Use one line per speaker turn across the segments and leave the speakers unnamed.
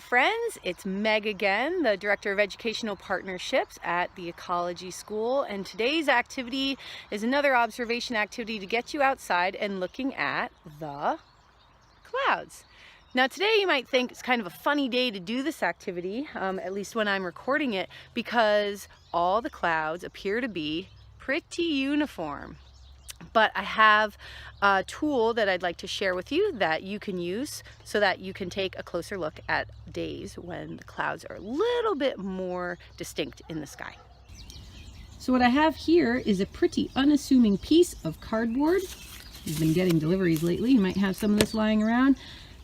friends, it's Meg again, the Director of Educational Partnerships at the Ecology School, and today's activity is another observation activity to get you outside and looking at the clouds. Now today you might think it's kind of a funny day to do this activity, at least when I'm recording it, because all the clouds appear to be pretty uniform. But I have a tool that I'd like to share with you that you can use so that you can take a closer look at days when the clouds are a little bit more distinct in the sky. So what I have here is a pretty unassuming piece of cardboard. You've been getting deliveries lately, you might have some of this lying around,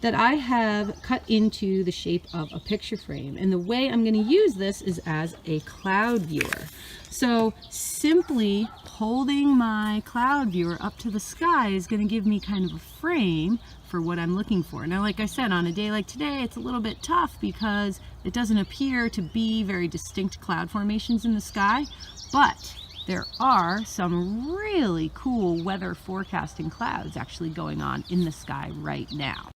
that I have cut into the shape of a picture frame. And the way I'm going to use this is as a cloud viewer. So simply holding my cloud viewer up to the sky is going to give me kind of a frame for what I'm looking for. Now, like I said, on a day like today, it's a little bit tough because it doesn't appear to be very distinct cloud formations in the sky, but there are some really cool weather forecasting clouds actually going on in the sky right now.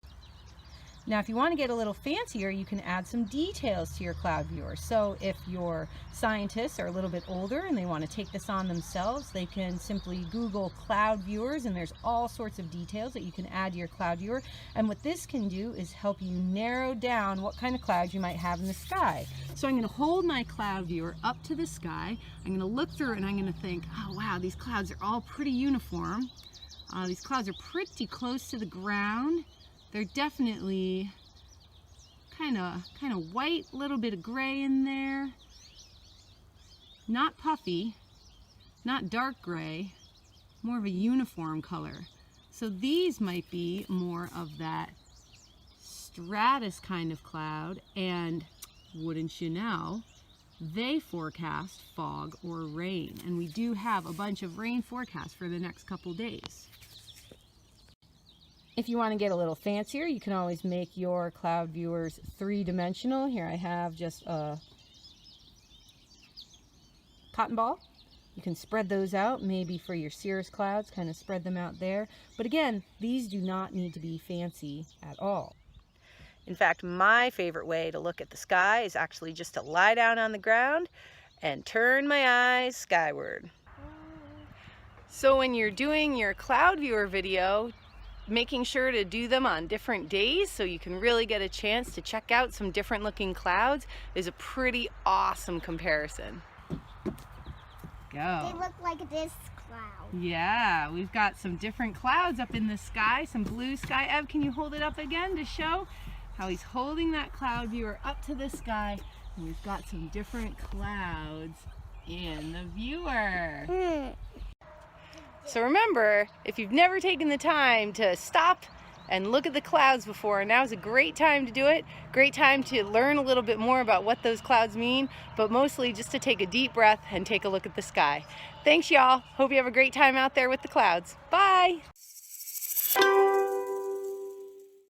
Now, if you want to get a little fancier, you can add some details to your cloud viewer. So if your scientists are a little bit older and they want to take this on themselves, they can simply Google cloud viewers, and there's all sorts of details that you can add to your cloud viewer. And what this can do is help you narrow down what kind of clouds you might have in the sky. So I'm going to hold my cloud viewer up to the sky. I'm going to look through it and I'm going to think, oh wow, these clouds are all pretty uniform. These clouds are pretty close to the ground. They're definitely kind of white, a little bit of gray in there. Not puffy, not dark gray, more of a uniform color. So these might be more of that stratus kind of cloud, and wouldn't you know, they forecast fog or rain. And we do have a bunch of rain forecasts for the next couple days. If you want to get a little fancier, you can always make your cloud viewers three-dimensional. Here I have just a cotton ball. You can spread those out, maybe for your cirrus clouds, kind of spread them out there. But again, these do not need to be fancy at all. In fact, my favorite way to look at the sky is actually just to lie down on the ground and turn my eyes skyward. So when you're doing your cloud viewer video, making sure to do them on different days so you can really get a chance to check out some different looking clouds is a pretty awesome comparison. Go.
They look like this cloud.
Yeah, we've got some different clouds up in the sky, some blue sky. Ev, can you hold it up again to show how he's holding that cloud viewer up to the sky? And we've got some different clouds in the viewer. So remember, if you've never taken the time to stop and look at the clouds before, now's a great time to do it. Great time to learn a little bit more about what those clouds mean, but mostly just to take a deep breath and take a look at the sky. Thanks, y'all. Hope you have a great time out there with the clouds. Bye.